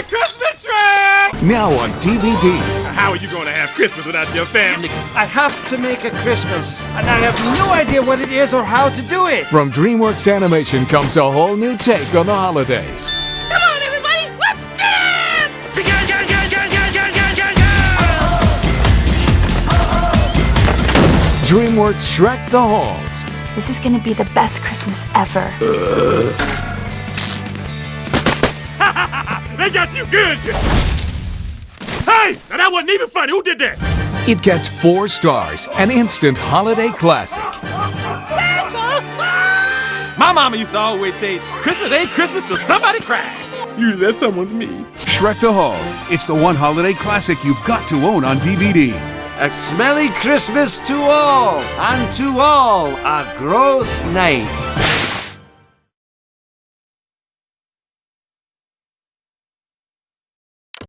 Merry Christmas, Shrek! Now on DVD. How are you going to have Christmas without your family? I have to make a Christmas, and I have no idea what it is or how to do it. From DreamWorks Animation comes a whole new take on the holidays. Come on, everybody, let's dance! DreamWorks Shrek the Halls. This is gonna be the best Christmas ever. They got you good, Shrek. Hey, now that wasn't even funny. Who did that? It gets 4 stars, an instant holiday classic. My mama used to always say, Christmas ain't Christmas till somebody cries. Usually that someone's me. Shrek the Halls. It's the one holiday classic you've got to own on DVD. A smelly Christmas to all, and to all a gross night.